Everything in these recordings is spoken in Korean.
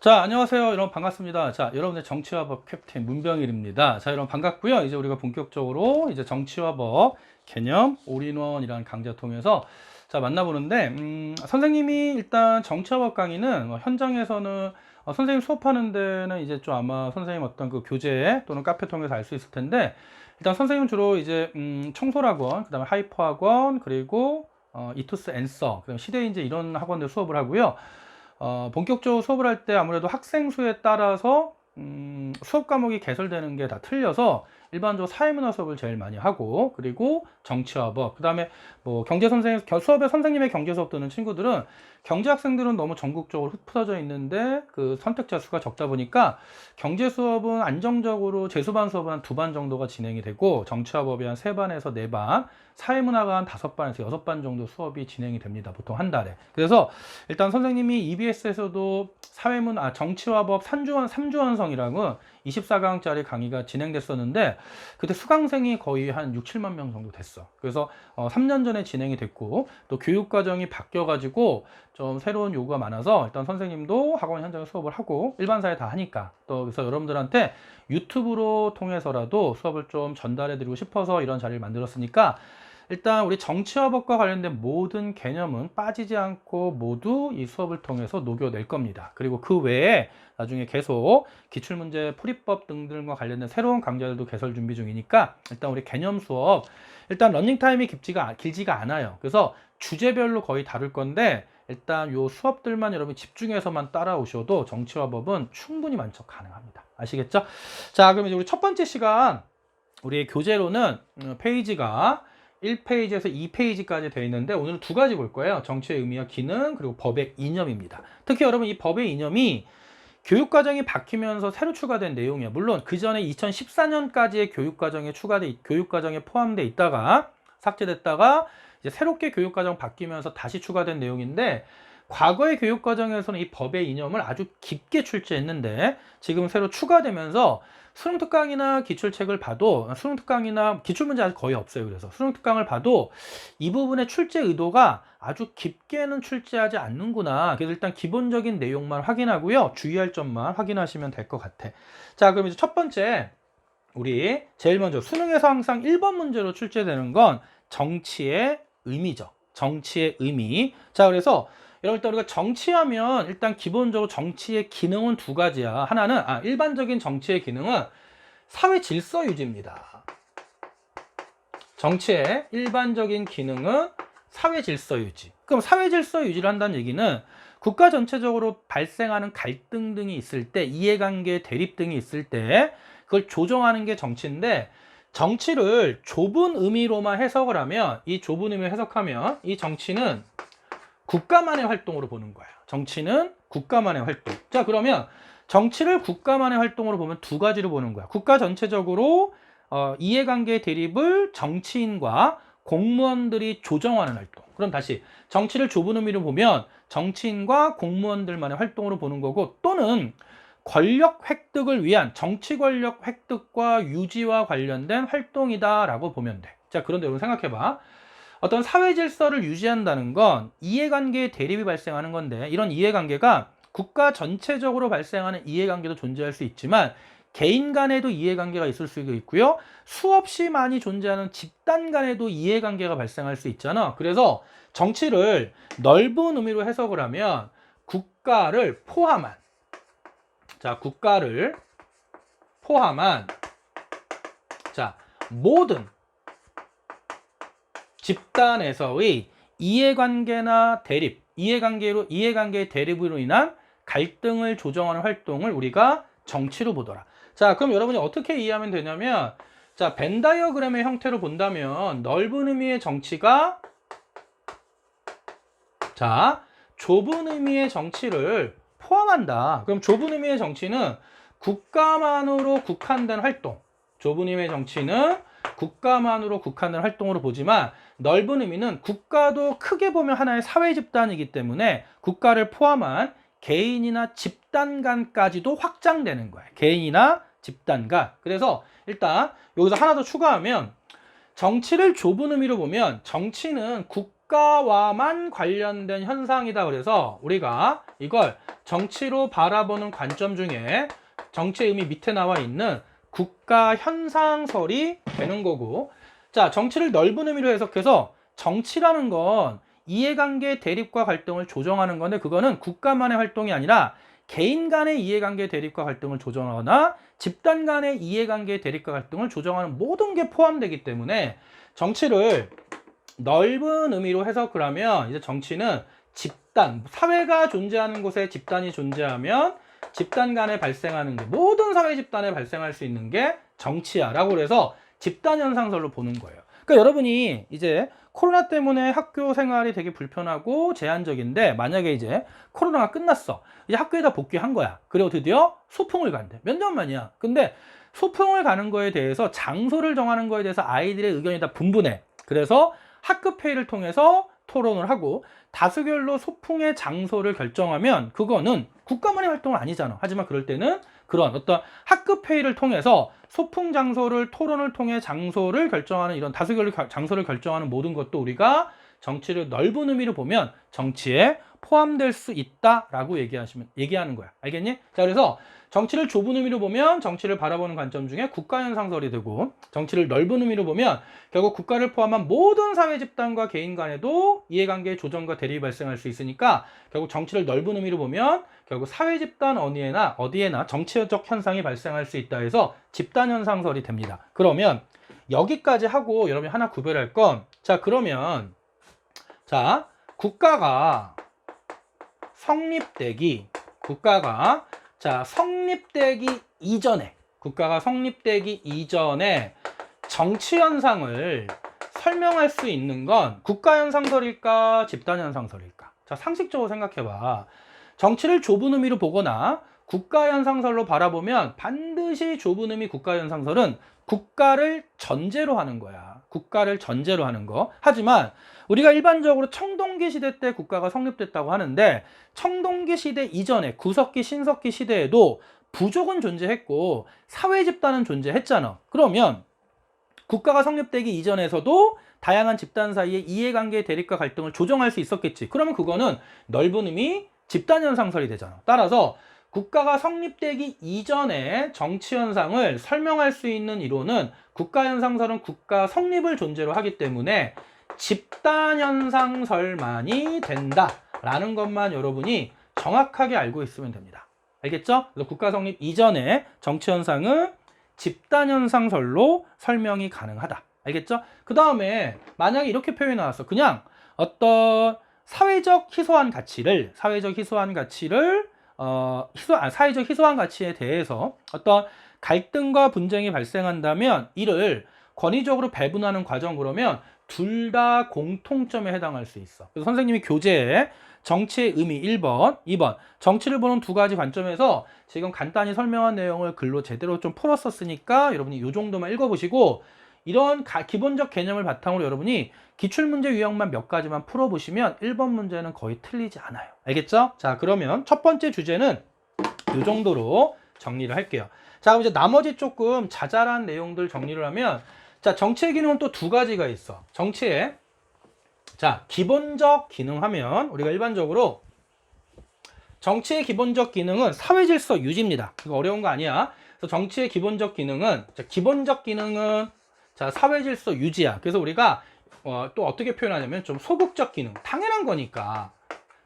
자, 안녕하세요. 여러분 반갑습니다. 자, 여러분의 정치와 법 캡틴 문병일입니다. 자, 여러분 반갑고요. 이제 우리가 본격적으로 이제 정치와 법 개념 올인원이라는 강좌 통해서 자, 만나보는데, 선생님이 일단 정치와 법 강의는 현장에서는 선생님 수업하는 데는 이제 좀 아마 선생님 어떤 그 교재 또는 카페 통해서 알 수 있을 텐데, 일단 선생님 주로 이제 청솔학원, 그다음에 하이퍼학원, 그리고 이투스 앤서, 그다음에 시대인재 이런 학원들 수업을 하고요. 본격적으로 수업을 할 때 아무래도 학생 수에 따라서 수업 과목이 개설되는 게 다 틀려서 일반적으로 사회문화 수업을 제일 많이 하고, 그리고 정치와 법, 그 다음에 뭐 경제 선생님 수업에 선생님의 경제 수업 듣는 친구들은 경제 학생들은 너무 전국적으로 흩어져 있는데 그 선택자 수가 적다 보니까 경제 수업은 안정적으로 재수반 수업은 한 2반 정도가 진행이 되고, 정치와 법이 한 3반에서 4반, 사회문화가 한 5반에서 6반 정도 수업이 진행이 됩니다. 보통 한 달에. 그래서 일단 선생님이 EBS에서도 정치와 법 3주 완성이라고 24강짜리 강의가 진행됐었는데, 그때 수강생이 거의 한 6, 7만 명 정도 됐어. 그래서 3년 전에 진행이 됐고, 또 교육과정이 바뀌어가지고 좀 새로운 요구가 많아서 일단 선생님도 학원 현장에 수업을 하고 일반사회 다 하니까, 또 그래서 여러분들한테 유튜브로 통해서라도 수업을 좀 전달해 드리고 싶어서 이런 자리를 만들었으니까, 일단 우리 정치와 법과 관련된 모든 개념은 빠지지 않고 모두 이 수업을 통해서 녹여낼 겁니다. 그리고 그 외에 나중에 계속 기출문제, 풀이법 등등과 관련된 새로운 강좌들도 개설 준비 중이니까, 일단 우리 개념 수업, 일단 러닝타임이 길지가 않아요. 그래서 주제별로 거의 다룰 건데, 일단 요 수업들만 여러분 집중해서만 따라오셔도 정치와 법은 충분히 만족 가능합니다. 아시겠죠? 자, 그럼 이제 우리 첫 번째 시간, 우리 교재로는 페이지가 1페이지에서 2페이지까지 되어 있는데, 오늘은 2가지 볼 거예요. 정치의 의미와 기능, 그리고 법의 이념입니다. 특히 여러분 이 법의 이념이 교육과정이 바뀌면서 새로 추가된 내용이에요. 물론 그 전에 2014년까지의 교육과정에 포함되어 있다가 삭제됐다가 이제 새롭게 교육과정 바뀌면서 다시 추가된 내용인데, 과거의 교육과정에서는 이 법의 이념을 아주 깊게 출제했는데, 지금 새로 추가되면서 수능특강이나 기출책을 봐도, 수능특강이나 기출문제 아직 거의 없어요. 그래서 수능특강을 봐도 이 부분의 출제 의도가 아주 깊게는 출제하지 않는구나. 그래서 일단 기본적인 내용만 확인하고요. 주의할 점만 확인하시면 될 것 같아. 자, 그럼 이제 첫 번째, 우리 제일 먼저 수능에서 항상 1번 문제로 출제되는 건 정치의 의미죠. 정치의 의미. 자, 그래서 여러분, 일단 우리가 정치하면 일단 기본적으로 정치의 기능은 2가지야. 하나는 일반적인 정치의 기능은 사회 질서 유지입니다. 정치의 일반적인 기능은 사회 질서 유지. 그럼 사회 질서 유지를 한다는 얘기는 국가 전체적으로 발생하는 갈등 등이 있을 때, 이해관계, 대립 등이 있을 때 그걸 조정하는 게 정치인데, 정치를 좁은 의미로만 해석을 하면, 이 좁은 의미를 해석하면 이 정치는 국가만의 활동으로 보는 거야. 정치는 국가만의 활동. 자, 그러면 정치를 국가만의 활동으로 보면 2가지로 보는 거야. 국가 전체적으로 이해관계 대립을 정치인과 공무원들이 조정하는 활동. 그럼 다시 정치를 좁은 의미로 보면 정치인과 공무원들만의 활동으로 보는 거고, 또는 권력 획득을 위한 정치 권력 획득과 유지와 관련된 활동이다라고 보면 돼. 자, 그런데 여러분 생각해봐. 어떤 사회 질서를 유지한다는 건 이해관계의 대립이 발생하는 건데, 이런 이해관계가 국가 전체적으로 발생하는 이해관계도 존재할 수 있지만 개인 간에도 이해관계가 있을 수 있고요. 수없이 많이 존재하는 집단 간에도 이해관계가 발생할 수 있잖아. 그래서 정치를 넓은 의미로 해석을 하면 국가를 포함한 모든 집단에서의 이해관계나 대립, 이해관계의 대립으로 인한 갈등을 조정하는 활동을 우리가 정치로 보더라. 자, 그럼 여러분이 어떻게 이해하면 되냐면, 자, 벤 다이어그램의 형태로 본다면 넓은 의미의 정치가, 자, 좁은 의미의 정치를 포함한다. 그럼 좁은 의미의 정치는 국가만으로 국한된 활동, 좁은 의미의 정치는 국가만으로 국한된 활동으로 보지만, 넓은 의미는 국가도 크게 보면 하나의 사회 집단이기 때문에 국가를 포함한 개인이나 집단 간까지도 확장되는 거예요. 개인이나 집단 간. 그래서 일단 여기서 하나 더 추가하면, 정치를 좁은 의미로 보면 정치는 국가와만 관련된 현상이다. 그래서 우리가 이걸 정치로 바라보는 관점 중에 정치의 의미 밑에 나와 있는 국가 현상설이 되는 거고, 자, 정치를 넓은 의미로 해석해서 정치라는 건 이해관계 대립과 갈등을 조정하는 건데, 그거는 국가만의 활동이 아니라 개인 간의 이해관계 대립과 갈등을 조정하거나 집단 간의 이해관계 대립과 갈등을 조정하는 모든 게 포함되기 때문에 정치를 넓은 의미로 해석을 하면 이제 정치는 집단, 사회가 존재하는 곳에 집단이 존재하면 집단 간에 발생하는 게, 모든 사회 집단에 발생할 수 있는 게 정치야 라고 그래서 집단 현상설로 보는 거예요. 그러니까 여러분이 이제 코로나 때문에 학교 생활이 되게 불편하고 제한적인데, 만약에 이제 코로나가 끝났어. 이제 학교에다 복귀한 거야. 그리고 드디어 소풍을 간대. 몇 년 만이야. 근데 소풍을 가는 거에 대해서, 장소를 정하는 거에 대해서 아이들의 의견이 다 분분해. 그래서 학급 회의를 통해서 토론을 하고 다수결로 소풍의 장소를 결정하면 그거는 국가만의 활동은 아니잖아. 하지만 그럴 때는 그런 어떤 학급 회의를 통해서 소풍 장소를, 토론을 통해 장소를 결정하는, 이런 다수결로 장소를 결정하는 모든 것도 우리가 정치를 넓은 의미로 보면 정치에 포함될 수 있다라고 얘기하는 거야. 알겠니? 자, 그래서 정치를 좁은 의미로 보면 정치를 바라보는 관점 중에 국가 현상설이 되고, 정치를 넓은 의미로 보면 결국 국가를 포함한 모든 사회 집단과 개인 간에도 이해관계의 조정과 대립이 발생할 수 있으니까, 결국 정치를 넓은 의미로 보면 결국 사회 집단 어디에나 정치적 현상이 발생할 수 있다 해서 집단 현상설이 됩니다. 그러면 여기까지 하고 여러분이 하나 구별할 건, 자, 그러면 자, 국가가 성립되기 이전에 정치 현상을 설명할 수 있는 건 국가 현상설일까, 집단 현상설일까? 자, 상식적으로 생각해봐. 정치를 좁은 의미로 보거나 국가 현상설로 바라보면 반드시 좁은 의미 국가 현상설은 국가를 전제로 하는 거야. 국가를 전제로 하는 거. 하지만 우리가 일반적으로 청동기 시대 때 국가가 성립됐다고 하는데, 청동기 시대 이전에 구석기, 신석기 시대에도 부족은 존재했고 사회 집단은 존재했잖아. 그러면 국가가 성립되기 이전에서도 다양한 집단 사이의 이해관계 대립과 갈등을 조정할 수 있었겠지. 그러면 그거는 넓은 의미 집단 현상설이 되잖아. 따라서 국가가 성립되기 이전에 정치 현상을 설명할 수 있는 이론은, 국가 현상설은 국가 성립을 존재로 하기 때문에 집단 현상설만이 된다라는 것만 여러분이 정확하게 알고 있으면 됩니다. 알겠죠? 그래서 국가 성립 이전에 정치 현상은 집단 현상설로 설명이 가능하다. 알겠죠? 그 다음에 만약에 이렇게 표현이 나왔어. 그냥 어떤 사회적 희소한 가치에 대해서 어떤 갈등과 분쟁이 발생한다면 이를 권위적으로 배분하는 과정, 그러면 둘 다 공통점에 해당할 수 있어. 그래서 선생님이 교재에 정치의 의미 1번, 2번 정치를 보는 두 가지 관점에서 지금 간단히 설명한 내용을 글로 제대로 좀 풀었었으니까 여러분이 이 정도만 읽어보시고, 이런 기본적 개념을 바탕으로 여러분이 기출문제 유형만 몇 가지만 풀어보시면 1번 문제는 거의 틀리지 않아요. 알겠죠? 자, 그러면 첫 번째 주제는 이 정도로 정리를 할게요. 자, 그럼 이제 나머지 조금 자잘한 내용들 정리를 하면, 자, 정치의 기능은 또 두 가지가 있어. 정치의, 자, 기본적 기능 하면 우리가 일반적으로 정치의 기본적 기능은 사회 질서 유지입니다. 이거 어려운 거 아니야. 그래서 정치의 기본적 기능은, 자, 사회 질서 유지야. 그래서 우리가 또 어떻게 표현하냐면 좀 소극적 기능, 당연한 거니까.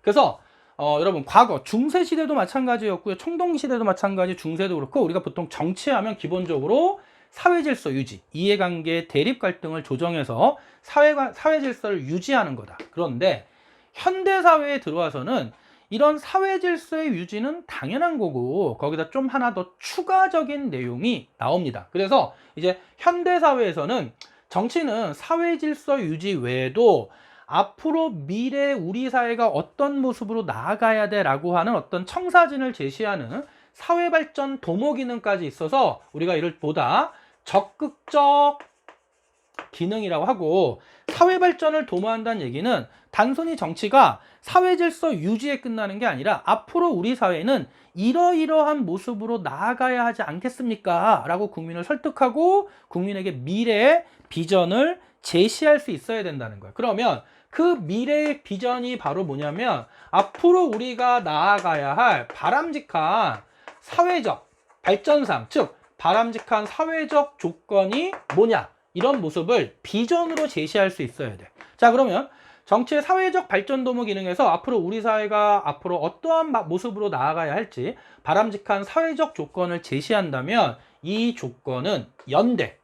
그래서 여러분, 과거 중세 시대도 마찬가지였고요, 청동기 시대도 마찬가지, 중세도 그렇고, 우리가 보통 정치하면 기본적으로 사회 질서 유지, 이해관계 대립 갈등을 조정해서 사회 질서를 유지하는 거다. 그런데 현대 사회에 들어와서는 이런 사회 질서의 유지는 당연한 거고, 거기다 좀 하나 더 추가적인 내용이 나옵니다. 그래서 이제 현대 사회에서는 정치는 사회 질서 유지 외에도 앞으로 미래 우리 사회가 어떤 모습으로 나아가야 돼 라고 하는 어떤 청사진을 제시하는 사회 발전 도모 기능까지 있어서 우리가 이를 보다 적극적 기능이라고 하고, 사회 발전을 도모한다는 얘기는 단순히 정치가 사회 질서 유지에 끝나는 게 아니라 앞으로 우리 사회는 이러이러한 모습으로 나아가야 하지 않겠습니까? 라고 국민을 설득하고 국민에게 미래의 비전을 제시할 수 있어야 된다는 거예요. 그러면 그 미래의 비전이 바로 뭐냐면 앞으로 우리가 나아가야 할 바람직한 사회적 발전상, 즉 바람직한 사회적 조건이 뭐냐, 이런 모습을 비전으로 제시할 수 있어야 돼. 자, 그러면 정치의 사회적 발전 도모 기능에서 앞으로 우리 사회가 앞으로 어떠한 모습으로 나아가야 할지 바람직한 사회적 조건을 제시한다면 이 조건은 연대,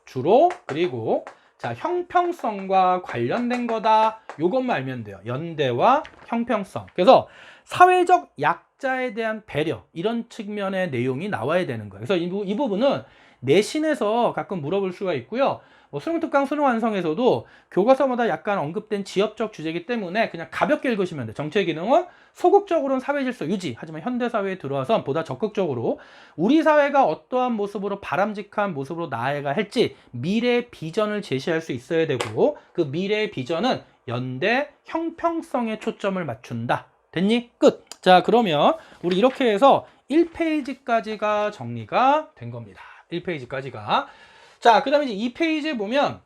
주로, 그리고 자, 형평성과 관련된 거다. 요것만 알면 돼요. 연대와 형평성. 그래서 사회적 약자에 대한 배려, 이런 측면의 내용이 나와야 되는 거예요. 그래서 이 부분은 내신에서 가끔 물어볼 수가 있고요. 뭐 수능특강 수능완성에서도 교과서마다 약간 언급된 지역적 주제이기 때문에 그냥 가볍게 읽으시면 돼요. 정치의 기능은 소극적으로는 사회질서 유지, 하지만 현대사회에 들어와서 보다 적극적으로 우리 사회가 어떠한 모습으로 바람직한 모습으로 나아가야 할지 미래의 비전을 제시할 수 있어야 되고, 그 미래의 비전은 연대 형평성에 초점을 맞춘다. 됐니? 끝! 자, 그러면 우리 이렇게 해서 1페이지까지가 정리가 된 겁니다. 1페이지까지가. 자, 그 다음에 이제 2페이지에 보면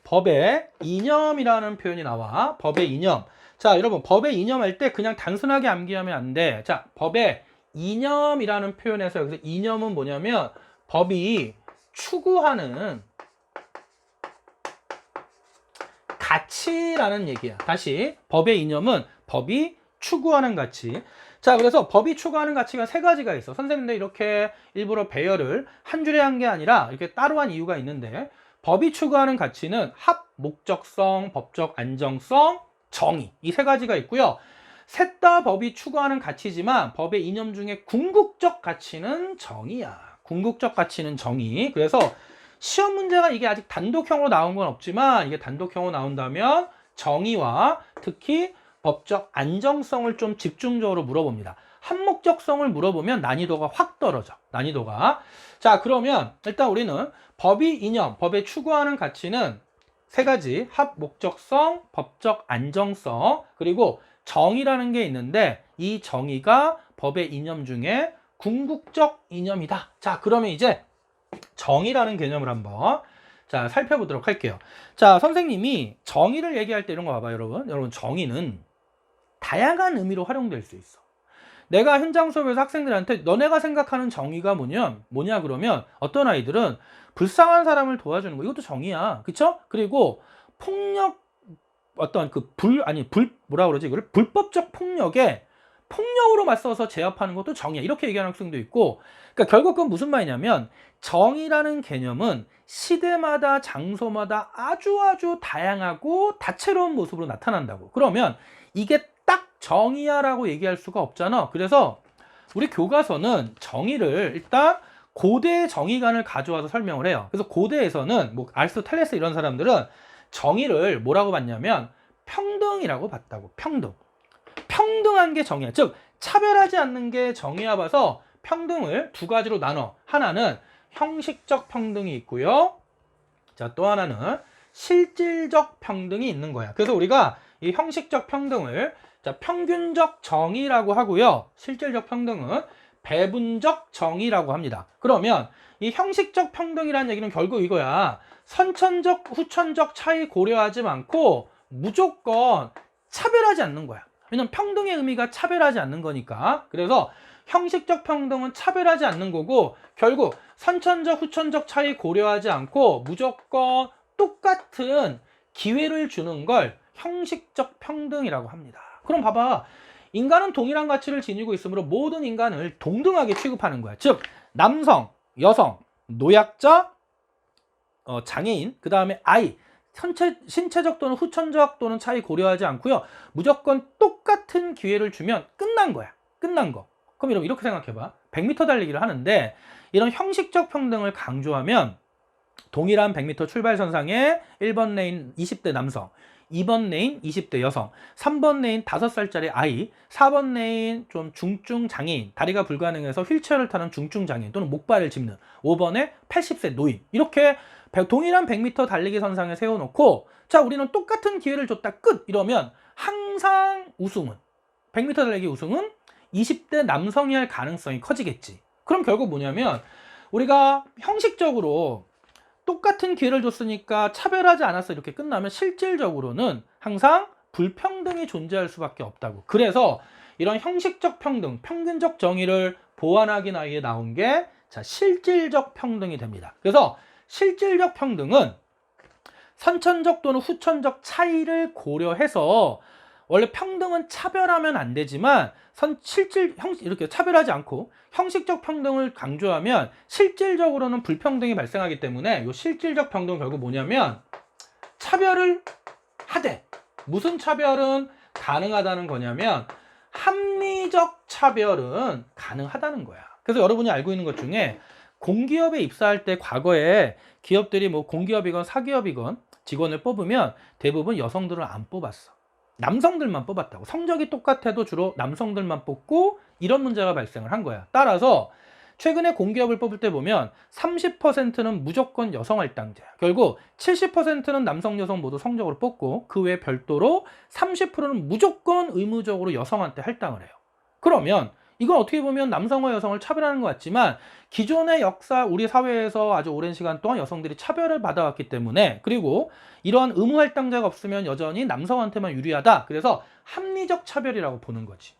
법의 이념이라는 표현이 나와. 법의 이념. 자, 여러분, 법의 이념 할 때 그냥 단순하게 암기하면 안 돼. 자, 법의 이념이라는 표현에서 여기서 이념은 뭐냐면 법이 추구하는 가치라는 얘기야. 다시, 법의 이념은 법이 추구하는 가치. 자, 그래서 법이 추구하는 가치가 세 가지가 있어. 선생님들 이렇게 일부러 배열을 한 줄에 한 게 아니라 이렇게 따로 한 이유가 있는데, 법이 추구하는 가치는 합, 목적성, 법적 안정성, 정의, 이 세 가지가 있고요. 셋 다 법이 추구하는 가치지만 법의 이념 중에 궁극적 가치는 정의야. 궁극적 가치는 정의. 그래서 시험 문제가 이게 아직 단독형으로 나온 건 없지만, 이게 단독형으로 나온다면 정의와 특히 법적 안정성을 좀 집중적으로 물어봅니다. 한목적성을 물어보면 난이도가 확 떨어져. 난이도가. 자, 그러면 일단 우리는 법이 이념, 법에 추구하는 가치는 세 가지. 합, 목적성, 법적 안정성, 그리고 정의라는 게 있는데 이 정의가 법의 이념 중에 궁극적 이념이다. 자, 그러면 이제 정의라는 개념을 한번 자, 살펴보도록 할게요. 자, 선생님이 정의를 얘기할 때 이런 거 봐봐요, 여러분. 여러분, 정의는 다양한 의미로 활용될 수 있어. 내가 현장 수업에서 학생들한테 너네가 생각하는 정의가 뭐냐 그러면 어떤 아이들은 불쌍한 사람을 도와주는 거, 이것도 정의야. 그쵸? 그리고 폭력, 어떤 뭐라 그러지? 이거를 불법적 폭력에 폭력으로 맞서서 제압하는 것도 정의야. 이렇게 얘기하는 학생도 있고, 그러니까 결국 그건 무슨 말이냐면 정의라는 개념은 시대마다 장소마다 아주 다양하고 다채로운 모습으로 나타난다고. 그러면 이게 딱 정의야라고 얘기할 수가 없잖아. 그래서 우리 교과서는 정의를 일단 고대 정의관을 가져와서 설명을 해요. 그래서 고대에서는 뭐 아리스토텔레스 이런 사람들은 정의를 뭐라고 봤냐면 평등이라고 봤다고. 평등한 게 정의야. 즉 차별하지 않는 게 정의야 봐서 평등을 두 가지로 나눠. 하나는 형식적 평등이 있고요. 자, 또 하나는 실질적 평등이 있는 거야. 그래서 우리가 이 형식적 평등을 자, 평균적 정의라고 하고요. 실질적 평등은 배분적 정의라고 합니다. 그러면 이 형식적 평등이라는 얘기는 결국 이거야. 선천적, 후천적 차이 고려하지 않고 무조건 차별하지 않는 거야. 왜냐면 평등의 의미가 차별하지 않는 거니까. 그래서 형식적 평등은 차별하지 않는 거고, 결국 선천적, 후천적 차이 고려하지 않고 무조건 똑같은 기회를 주는 걸 형식적 평등이라고 합니다. 그럼 봐봐. 인간은 동일한 가치를 지니고 있으므로 모든 인간을 동등하게 취급하는 거야. 즉 남성, 여성, 노약자, 장애인, 그 다음에 아이, 신체적 또는 후천적 또는 차이 고려하지 않고요. 무조건 똑같은 기회를 주면 끝난 거야. 끝난 거. 그럼 여러분 이렇게 생각해봐. 100m 달리기를 하는데 이런 형식적 평등을 강조하면 동일한 100m 출발선상에 1번 레인 20대 남성, 2번 레인 20대 여성, 3번 레인 5살짜리 아이, 4번 레인 좀 중증 장애인, 다리가 불가능해서 휠체어를 타는 중증 장애인 또는 목발을 짚는, 5번에 80세 노인, 이렇게 동일한 100m 달리기 선상에 세워놓고 자, 우리는 똑같은 기회를 줬다 끝! 이러면 항상 우승은 100m 달리기 우승은 20대 남성이 할 가능성이 커지겠지. 그럼 결국 뭐냐면 우리가 형식적으로 똑같은 기회를 줬으니까 차별하지 않았어 이렇게 끝나면 실질적으로는 항상 불평등이 존재할 수밖에 없다고. 그래서 이런 형식적 평등, 평균적 정의를 보완하기 위해 나온 게 자, 실질적 평등이 됩니다. 그래서 실질적 평등은 선천적 또는 후천적 차이를 고려해서 원래 평등은 차별하면 안 되지만 이렇게 차별하지 않고 형식적 평등을 강조하면 실질적으로는 불평등이 발생하기 때문에 이 실질적 평등은 결국 뭐냐면 차별을 하되 무슨 차별은 가능하다는 거냐면 합리적 차별은 가능하다는 거야. 그래서 여러분이 알고 있는 것 중에 공기업에 입사할 때 과거에 기업들이 뭐 공기업이건 사기업이건 직원을 뽑으면 대부분 여성들을 안 뽑았어. 남성들만 뽑았다고. 성적이 똑같아도 주로 남성들만 뽑고 이런 문제가 발생을 한 거야. 따라서 최근에 공기업을 뽑을 때 보면 30%는 무조건 여성 할당제야. 결국 70%는 남성, 여성 모두 성적으로 뽑고 그 외에 별도로 30%는 무조건 의무적으로 여성한테 할당을 해요. 그러면 이건 어떻게 보면 남성과 여성을 차별하는 것 같지만 기존의 역사 우리 사회에서 아주 오랜 시간 동안 여성들이 차별을 받아왔기 때문에 그리고 이러한 의무 할당제가 없으면 여전히 남성한테만 유리하다. 그래서 합리적 차별이라고 보는 거지.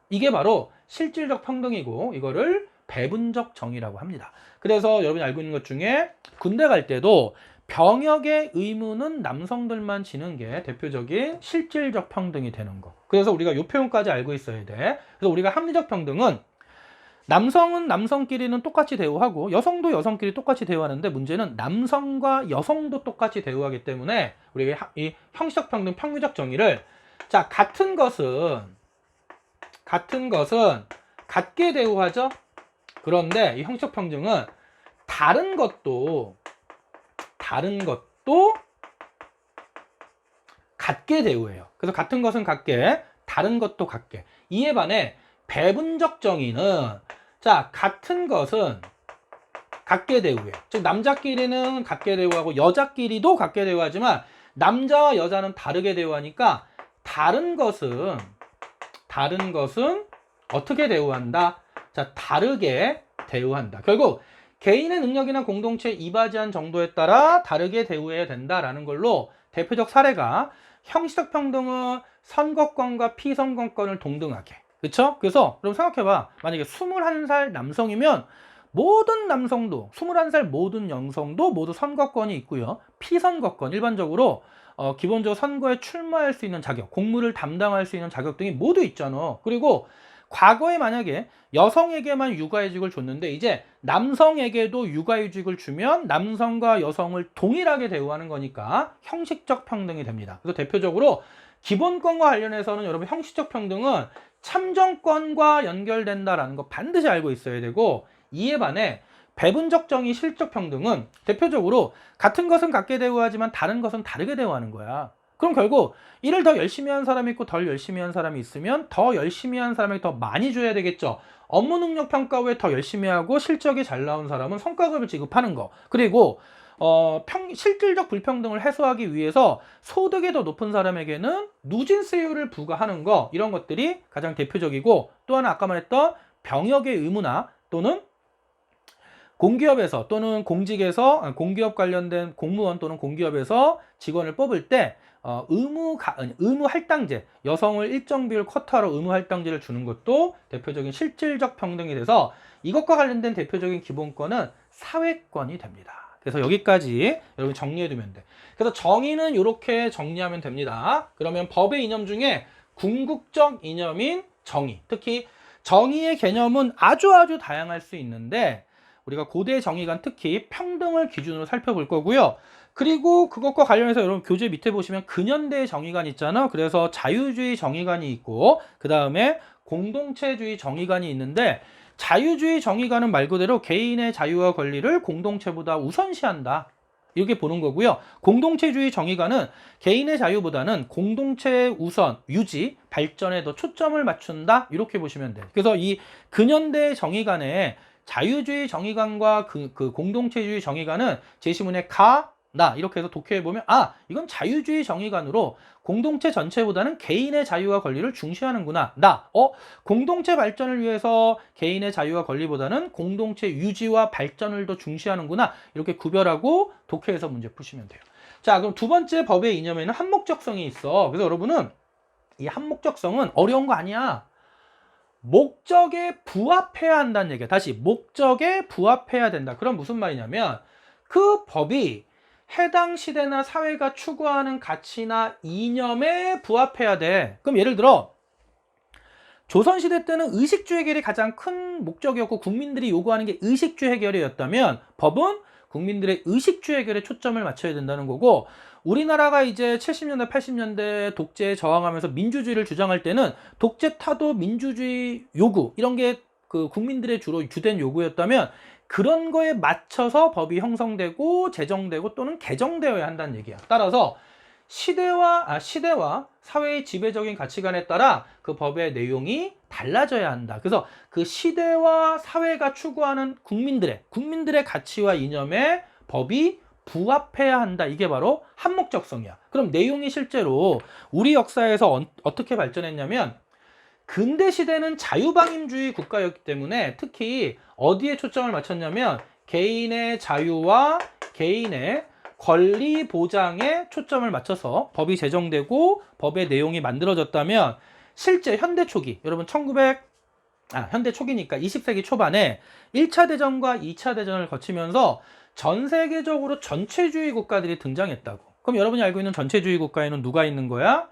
이게 바로 실질적 평등이고 이거를 배분적 정의라고 합니다. 그래서 여러분이 알고 있는 것 중에 군대 갈 때도 병역의 의무는 남성들만 지는 게 대표적인 실질적 평등이 되는 거. 그래서 우리가 이 표현까지 알고 있어야 돼. 그래서 우리가 합리적 평등은 남성은 남성끼리는 똑같이 대우하고 여성도 여성끼리 똑같이 대우하는데 문제는 남성과 여성도 똑같이 대우하기 때문에 우리가 이 형식적 평등, 평균적 정의를 자 같은 것은 같게 대우하죠. 그런데 이 형식적 평등은 다른 것도 같게 대우해요. 그래서 같은 것은 같게, 다른 것도 같게. 이에 반해 배분적 정의는 자 같은 것은 같게 대우해요. 즉 남자끼리는 같게 대우하고 여자끼리도 같게 대우하지만 남자와 여자는 다르게 대우하니까 다른 것은 어떻게 대우한다? 자 다르게 대우한다. 결국 개인의 능력이나 공동체에 이바지한 정도에 따라 다르게 대우해야 된다라는 걸로 대표적 사례가 형식적 평등은 선거권과 피선거권을 동등하게. 그쵸? 그래서 여러분 생각해봐. 만약에 21살 남성이면 모든 남성도 21살 모든 여성도 모두 선거권이 있고요. 피선거권 일반적으로 기본적으로 선거에 출마할 수 있는 자격, 공무를 담당할 수 있는 자격 등이 모두 있잖아. 그리고 과거에 만약에 여성에게만 육아휴직을 줬는데 이제 남성에게도 육아휴직을 주면 남성과 여성을 동일하게 대우하는 거니까 형식적 평등이 됩니다. 그래서 대표적으로 기본권과 관련해서는 여러분 형식적 평등은 참정권과 연결된다라는 거 반드시 알고 있어야 되고 이에 반해 배분적 정의 실적 평등은 대표적으로 같은 것은 같게 대우하지만 다른 것은 다르게 대우하는 거야. 그럼 결국 일을 더 열심히 한 사람이 있고 덜 열심히 한 사람이 있으면 더 열심히 한 사람에게 더 많이 줘야 되겠죠. 업무 능력 평가 후에 더 열심히 하고 실적이 잘 나온 사람은 성과급을 지급하는 거. 그리고 실질적 불평등을 해소하기 위해서 소득이 더 높은 사람에게는 누진세율을 부과하는 거. 이런 것들이 가장 대표적이고 또 하나 아까 말했던 병역의 의무나 또는 공기업에서 또는 공직에서 공기업 관련된 공무원 또는 공기업에서 직원을 뽑을 때 의무 할당제, 여성을 일정 비율 쿼터로 의무 할당제를 주는 것도 대표적인 실질적 평등이 돼서 이것과 관련된 대표적인 기본권은 사회권이 됩니다. 그래서 여기까지 여러분 정리해두면 돼. 그래서 정의는 이렇게 정리하면 됩니다. 그러면 법의 이념 중에 궁극적 이념인 정의, 특히 정의의 개념은 아주 다양할 수 있는데 우리가 고대 정의관 특히 평등을 기준으로 살펴볼 거고요. 그리고 그것과 관련해서 여러분 교재 밑에 보시면 근현대 정의관 있잖아. 그래서 자유주의 정의관이 있고 그 다음에 공동체주의 정의관이 있는데 자유주의 정의관은 말 그대로 개인의 자유와 권리를 공동체보다 우선시한다. 이렇게 보는 거고요. 공동체주의 정의관은 개인의 자유보다는 공동체의 우선, 유지, 발전에 더 초점을 맞춘다. 이렇게 보시면 돼요. 그래서 이 근현대 정의관에 자유주의 정의관과 그 공동체주의 정의관은 제시문에 가, 나 이렇게 해서 독해해 보면 아 이건 자유주의 정의관으로 공동체 전체보다는 개인의 자유와 권리를 중시하는구나. 나 공동체 발전을 위해서 개인의 자유와 권리보다는 공동체 유지와 발전을 더 중시하는구나. 이렇게 구별하고 독해해서 문제 푸시면 돼요. 자, 그럼 두 번째 법의 이념에는 한목적성이 있어. 그래서 여러분은 이 한목적성은 어려운 거 아니야. 목적에 부합해야 한다는 얘기야. 다시 목적에 부합해야 된다. 그럼 무슨 말이냐면 그 법이 해당 시대나 사회가 추구하는 가치나 이념에 부합해야 돼. 그럼 예를 들어 조선시대 때는 의식주 해결이 가장 큰 목적이었고 국민들이 요구하는 게 의식주 해결이었다면 법은 국민들의 의식주 해결에 초점을 맞춰야 된다는 거고, 우리나라가 이제 70년대 80년대 독재에 저항하면서 민주주의를 주장할 때는 독재 타도 민주주의 요구 이런 게 그 국민들의 주로 주된 요구였다면 그런 거에 맞춰서 법이 형성되고 제정되고 또는 개정되어야 한다는 얘기야. 따라서 시대와 사회의 지배적인 가치관에 따라 그 법의 내용이 달라져야 한다. 그래서 그 시대와 사회가 추구하는 국민들의 가치와 이념에 법이 부합해야 한다. 이게 바로 한목적성이야. 그럼 내용이 실제로 우리 역사에서 어떻게 발전했냐면 근대 시대는 자유방임주의 국가였기 때문에 특히 어디에 초점을 맞췄냐면 개인의 자유와 개인의 권리 보장에 초점을 맞춰서 법이 제정되고 법의 내용이 만들어졌다면 실제 현대 초기, 여러분 현대 초기니까 20세기 초반에 1차 대전과 2차 대전을 거치면서 전 세계적으로 전체주의 국가들이 등장했다고. 그럼 여러분이 알고 있는 전체주의 국가에는 누가 있는 거야?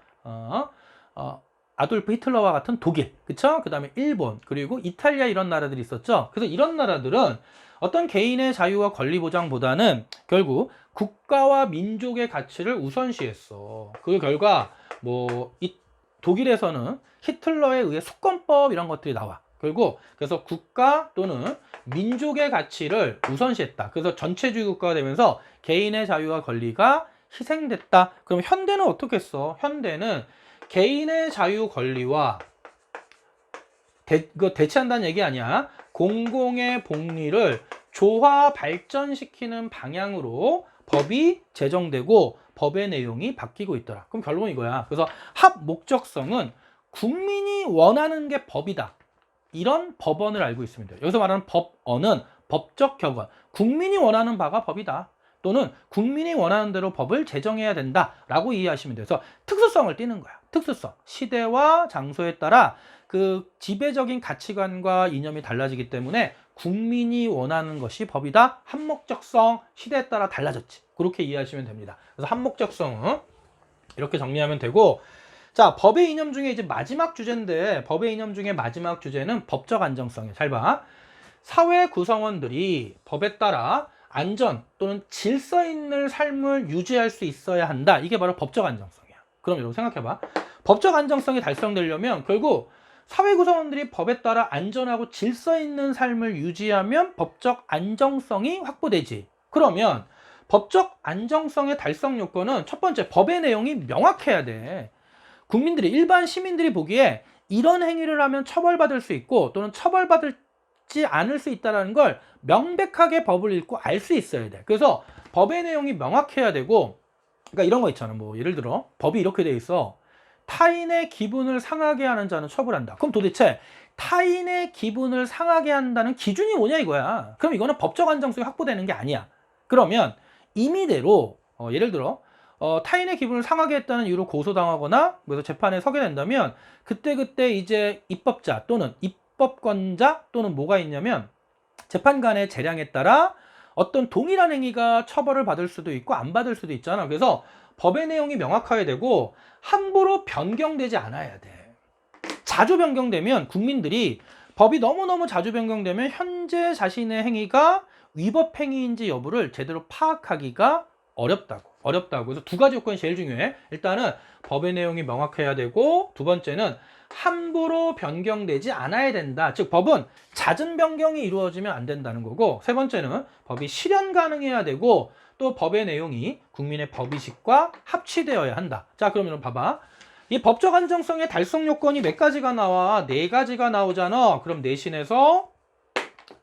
아돌프 히틀러와 같은 독일, 그쵸? 그 다음에 일본, 그리고 이탈리아 이런 나라들이 있었죠. 그래서 이런 나라들은 어떤 개인의 자유와 권리 보장보다는 결국 국가와 민족의 가치를 우선시했어. 그 결과 이 독일에서는 히틀러에 의해 수권법 이런 것들이 나와. 결국 그래서 국가 또는 민족의 가치를 우선시했다. 그래서 전체주의 국가가 되면서 개인의 자유와 권리가 희생됐다. 그럼 현대는 어떻게 했어? 현대는 개인의 자유 권리와 대체한다는 얘기 아니야. 공공의 복리를 조화 발전시키는 방향으로 법이 제정되고 법의 내용이 바뀌고 있더라. 그럼 결론은 이거야. 그래서 합목적성은 국민이 원하는 게 법이다. 이런 법언을 알고 있습니다. 여기서 말하는 법언은 법적 격언. 국민이 원하는 바가 법이다. 또는 국민이 원하는 대로 법을 제정해야 된다라고 이해하시면 돼요. 그래서 특수성을 띠는 거야. 특수성. 시대와 장소에 따라 그 지배적인 가치관과 이념이 달라지기 때문에 국민이 원하는 것이 법이다. 한목적성, 시대에 따라 달라졌지. 그렇게 이해하시면 됩니다. 그래서 한목적성은 이렇게 정리하면 되고, 자, 법의 이념 중에 이제 마지막 주제인데, 법의 이념 중에 마지막 주제는 법적 안정성이에요. 잘 봐. 사회 구성원들이 법에 따라 안전 또는 질서 있는 삶을 유지할 수 있어야 한다. 이게 바로 법적 안정성이야. 그럼 여러분 생각해봐. 법적 안정성이 달성되려면 결국 사회 구성원들이 법에 따라 안전하고 질서 있는 삶을 유지하면 법적 안정성이 확보되지. 그러면 법적 안정성의 달성 요건은 첫 번째, 법의 내용이 명확해야 돼. 일반 시민들이 보기에 이런 행위를 하면 처벌받을 수 있고 또는 처벌받지 않을 수 있다는 걸 명백하게 법을 읽고 알 수 있어야 돼. 그래서 법의 내용이 명확해야 되고, 그러니까 이런 거 있잖아. 예를 들어 법이 이렇게 돼 있어. 타인의 기분을 상하게 하는 자는 처벌한다. 그럼 도대체 타인의 기분을 상하게 한다는 기준이 뭐냐 이거야. 그럼 이거는 법적 안정성이 확보되는 게 아니야. 그러면 임의대로 예를 들어 타인의 기분을 상하게 했다는 이유로 고소당하거나 그래서 재판에 서게 된다면 그때 이제 입법자 또는 입법권자 또는 뭐가 있냐면 재판관의 재량에 따라 어떤 동일한 행위가 처벌을 받을 수도 있고 안 받을 수도 있잖아. 그래서 법의 내용이 명확하게 되고 함부로 변경되지 않아야 돼. 자주 변경되면 국민들이 법이 너무너무 자주 변경되면 현재 자신의 행위가 위법 행위인지 여부를 제대로 파악하기가 어렵다고. 그래서 두 가지 요건이 제일 중요해. 일단은 법의 내용이 명확해야 되고, 두 번째는 함부로 변경되지 않아야 된다. 즉 법은 잦은 변경이 이루어지면 안 된다는 거고, 세 번째는 법이 실현 가능해야 되고, 또 법의 내용이 국민의 법의식과 합치되어야 한다. 자, 그러면 봐봐. 이 법적 안정성의 달성 요건이 몇 가지가 나와? 네 가지가 나오잖아. 그럼 내신에서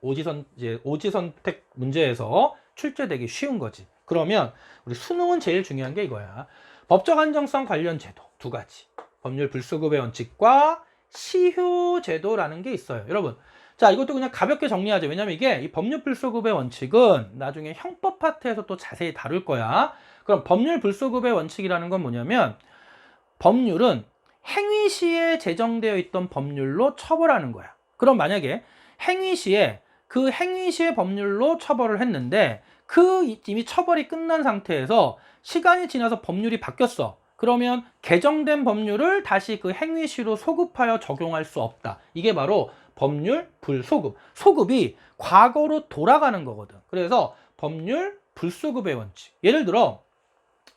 오지선택 문제에서 출제되기 쉬운 거지. 그러면 우리 수능은 제일 중요한 게 이거야. 법적 안정성 관련 제도 두 가지. 법률 불수급의 원칙과 시효제도라는 게 있어요. 여러분, 자, 이것도 그냥 가볍게 정리하죠. 왜냐면 이게 이 법률 불수급의 원칙은 나중에 형법 파트에서 또 자세히 다룰 거야. 그럼 법률 불수급의 원칙이라는 건 뭐냐면 법률은 행위 시에 제정되어 있던 법률로 처벌하는 거야. 그럼 만약에 행위 시에 그 행위 시의 법률로 처벌을 했는데 이미 처벌이 끝난 상태에서 시간이 지나서 법률이 바뀌었어. 그러면 개정된 법률을 다시 그 행위 시로 소급하여 적용할 수 없다. 이게 바로 법률 불소급. 소급이 과거로 돌아가는 거거든. 그래서 법률 불소급의 원칙. 예를 들어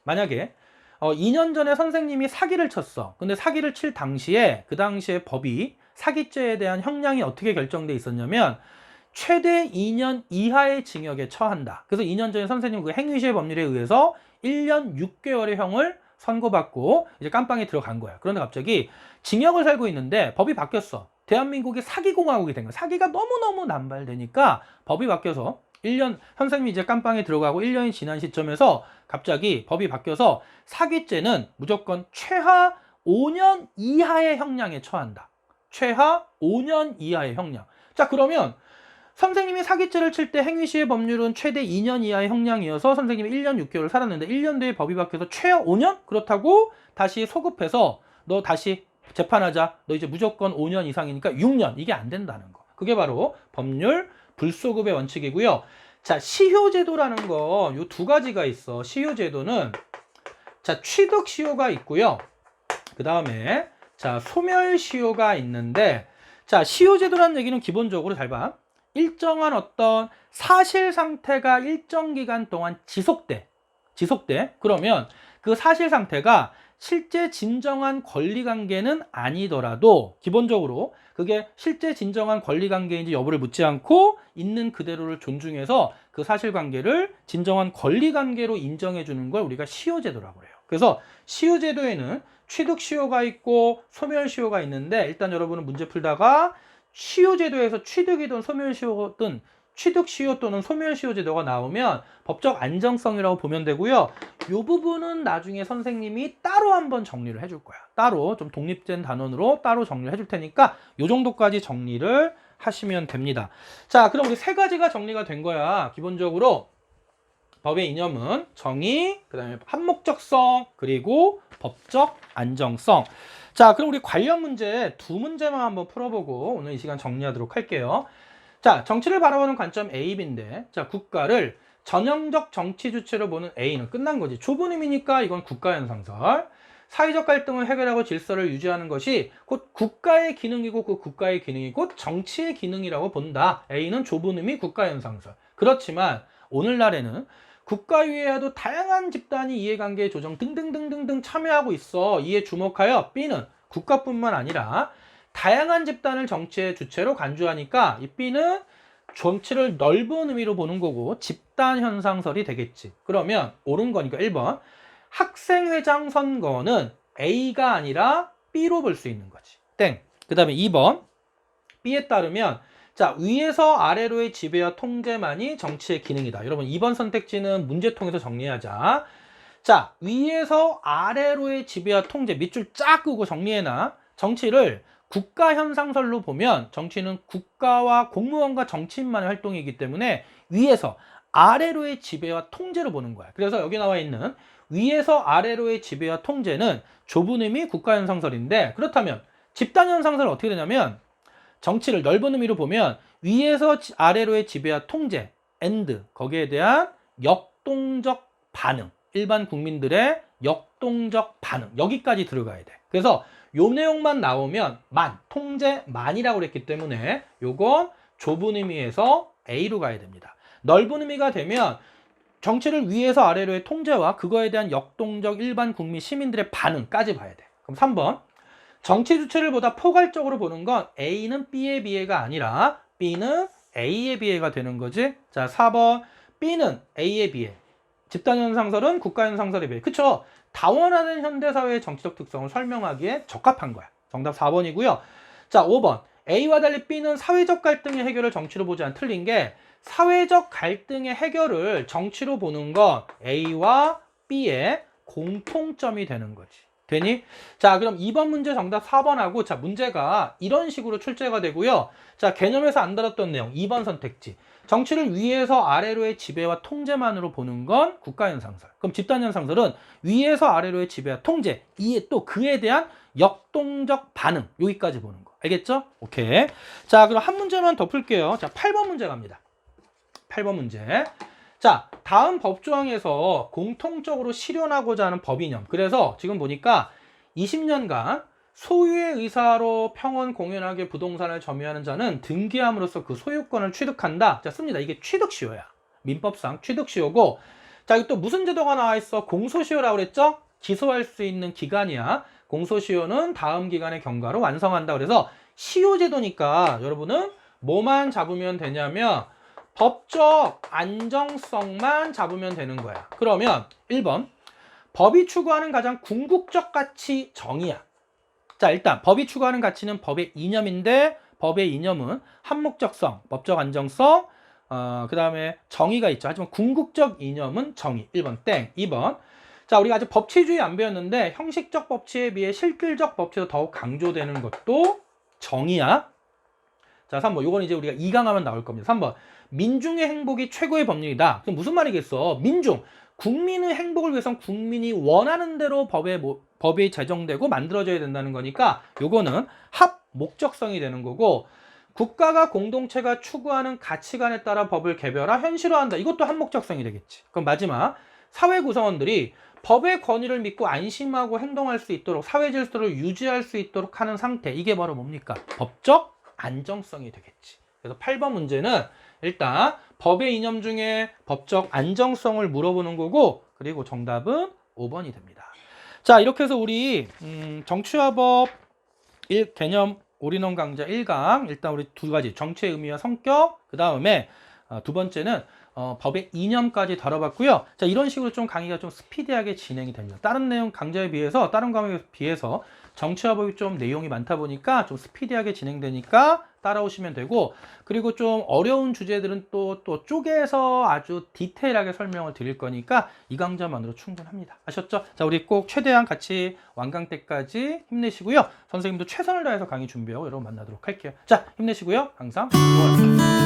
만약에 2년 전에 선생님이 사기를 쳤어. 근데 사기를 칠 당시에 그 당시에 법이 사기죄에 대한 형량이 어떻게 결정돼 있었냐면 최대 2년 이하의 징역에 처한다. 그래서 2년 전에 선생님 그 행위시의 법률에 의해서 1년 6개월의 형을 선고받고 이제 깜빵에 들어간 거야. 그런데 갑자기 징역을 살고 있는데 법이 바뀌었어. 대한민국이 사기공화국이 된 거야. 사기가 너무너무 남발되니까 법이 바뀌어서 1년, 선생님이 이제 깜빵에 들어가고 1년이 지난 시점에서 갑자기 법이 바뀌어서 사기죄는 무조건 최하 5년 이하의 형량에 처한다. 최하 5년 이하의 형량. 자, 그러면 선생님이 사기죄를 칠 때 행위시의 법률은 최대 2년 이하의 형량이어서 선생님이 1년 6개월을 살았는데 1년 뒤에 법이 바뀌어서 최하 5년? 그렇다고 다시 소급해서 너 다시 재판하자. 너 이제 무조건 5년 이상이니까 6년. 이게 안 된다는 거. 그게 바로 법률 불소급의 원칙이고요. 자, 시효제도라는 건 요 두 가지가 있어. 시효제도는 자, 취득시효가 있고요. 그 다음에 자, 소멸시효가 있는데 자, 시효제도라는 얘기는 기본적으로 잘 봐. 일정한 어떤 사실 상태가 일정 기간 동안 지속돼. 그러면 그 사실 상태가 실제 진정한 권리관계는 아니더라도 기본적으로 그게 실제 진정한 권리관계인지 여부를 묻지 않고 있는 그대로를 존중해서 그 사실관계를 진정한 권리관계로 인정해 주는 걸 우리가 시효제도라고 해요. 그래서 시효제도에는 취득시효가 있고 소멸시효가 있는데 일단 여러분은 문제 풀다가 시효제도에서 취득이든 소멸시효든 취득시효 또는 소멸시효 제도가 나오면 법적 안정성이라고 보면 되고요. 이 부분은 나중에 선생님이 따로 한번 정리를 해줄 거야. 따로 좀 독립된 단원으로 따로 정리를 해줄 테니까 이 정도까지 정리를 하시면 됩니다. 자, 그럼 우리 세 가지가 정리가 된 거야. 기본적으로 법의 이념은 정의, 그 다음에 한목적성, 그리고 법적 안정성. 자, 그럼 우리 관련 문제 두 문제만 한번 풀어보고 오늘 이 시간 정리하도록 할게요. 자, 정치를 바라보는 관점 A, B인데, 자, 국가를 전형적 정치 주체로 보는 A는 끝난 거지. 좁은 의미니까 이건 국가현상설. 사회적 갈등을 해결하고 질서를 유지하는 것이 곧 국가의 기능이고 그 국가의 기능이 곧 정치의 기능이라고 본다. A는 좁은 의미 국가현상설. 그렇지만 오늘날에는 국가 이외에도 다양한 집단이 이해관계 조정 등등등등등 참여하고 있어. 이에 주목하여 B는 국가뿐만 아니라 다양한 집단을 정치의 주체로 간주하니까 이 B는 정치를 넓은 의미로 보는 거고 집단 현상설이 되겠지. 그러면 옳은 거니까 1번 학생회장 선거는 A가 아니라 B로 볼 수 있는 거지. 땡. 그 다음에 2번 B에 따르면 자, 위에서 아래로의 지배와 통제만이 정치의 기능이다. 여러분 2번 선택지는 문제 통해서 정리하자. 자, 위에서 아래로의 지배와 통제 밑줄 쫙 끄고 정리해놔. 정치를 국가 현상설로 보면 정치는 국가와 공무원과 정치인만의 활동이기 때문에 위에서 아래로의 지배와 통제로 보는 거야. 그래서 여기 나와 있는 위에서 아래로의 지배와 통제는 좁은 의미 국가 현상설인데 그렇다면 집단 현상설은 어떻게 되냐면 정치를 넓은 의미로 보면 위에서 아래로의 지배와 통제, and 거기에 대한 역동적 반응, 일반 국민들의 역동적 반응 여기까지 들어가야 돼. 그래서 요 내용만 나오면 통제만이라고 그랬기 때문에 요건 좁은 의미에서 A로 가야 됩니다. 넓은 의미가 되면 정치를 위에서 아래로의 통제와 그거에 대한 역동적 일반 국민 시민들의 반응까지 봐야 돼. 그럼 3번 정치 주체를 보다 포괄적으로 보는 건 A는 B의 비례가 아니라 B는 A의 비례가 되는 거지. 자, 4번 B는 A의 비례. 집단현상설은 국가현상설의 비례. 그쵸? 다원화된 현대사회의 정치적 특성을 설명하기에 적합한 거야. 정답 4번이고요. 자, 5번 A와 달리 B는 사회적 갈등의 해결을 정치로 보지 않은 틀린 게 사회적 갈등의 해결을 정치로 보는 건 A와 B의 공통점이 되는 거지. 되니? 자, 그럼 2번 문제 정답 4번하고, 자, 문제가 이런 식으로 출제가 되고요. 자, 개념에서 안 다뤘던 내용 2번 선택지. 정치를 위에서 아래로의 지배와 통제만으로 보는 건 국가현상설. 그럼 집단현상설은 위에서 아래로의 지배와 통제, 이에 또 그에 대한 역동적 반응. 여기까지 보는 거. 알겠죠? 오케이. 자, 그럼 한 문제만 더 풀게요. 자, 8번 문제 갑니다. 8번 문제. 자, 다음 법조항에서 공통적으로 실현하고자 하는 법이념. 그래서 지금 보니까 20년간 소유의 의사로 평온 공연하게 부동산을 점유하는 자는 등기함으로써 그 소유권을 취득한다. 자, 씁니다. 이게 취득시효야. 민법상 취득시효고. 자, 여기 또 무슨 제도가 나와 있어? 공소시효라고 그랬죠? 기소할 수 있는 기간이야. 공소시효는 다음 기간의 경과로 완성한다. 그래서 시효제도니까 여러분은 뭐만 잡으면 되냐면 법적 안정성만 잡으면 되는 거야. 그러면 1번 법이 추구하는 가장 궁극적 가치 정의야. 자, 일단 법이 추구하는 가치는 법의 이념인데 법의 이념은 한목적성, 법적 안정성, 그 다음에 정의가 있죠. 하지만 궁극적 이념은 정의. 1번 땡. 2번 자, 우리가 아직 법치주의 안 배웠는데 형식적 법치에 비해 실질적 법치도 더욱 강조되는 것도 정의야. 자, 3번 요건 이제 우리가 2강하면 나올 겁니다. 3번 민중의 행복이 최고의 법률이다. 그럼 무슨 말이겠어? 민중, 국민의 행복을 위해선 국민이 원하는 대로 법이 제정되고 만들어져야 된다는 거니까 요거는 합 목적성이 되는 거고, 국가가 공동체가 추구하는 가치관에 따라 법을 개별화, 현실화한다. 이것도 한 목적성이 되겠지. 그럼 마지막 사회 구성원들이 법의 권위를 믿고 안심하고 행동할 수 있도록 사회 질서를 유지할 수 있도록 하는 상태. 이게 바로 뭡니까? 법적 안정성이 되겠지. 그래서 8번 문제는 일단 법의 이념 중에 법적 안정성을 물어보는 거고, 그리고 정답은 5번이 됩니다. 자, 이렇게 해서 우리 정치화법 개념 올인원 강좌 1강 일단 우리 두 가지 정치의 의미와 성격, 그 다음에 두 번째는 법의 이념까지 다뤄봤고요. 자, 이런 식으로 좀 강의가 좀 스피디하게 진행이 됩니다. 다른 내용 강좌에 비해서, 다른 과목에 비해서 정치화법이 좀 내용이 많다 보니까 좀 스피디하게 진행되니까 따라오시면 되고, 그리고 좀 어려운 주제들은 또 쪼개서 아주 디테일하게 설명을 드릴 거니까 이 강좌만으로 충분합니다. 아셨죠? 자, 우리 꼭 최대한 같이 완강 때까지 힘내시고요. 선생님도 최선을 다해서 강의 준비하고 여러분 만나도록 할게요. 자, 힘내시고요. 항상 응원합니다.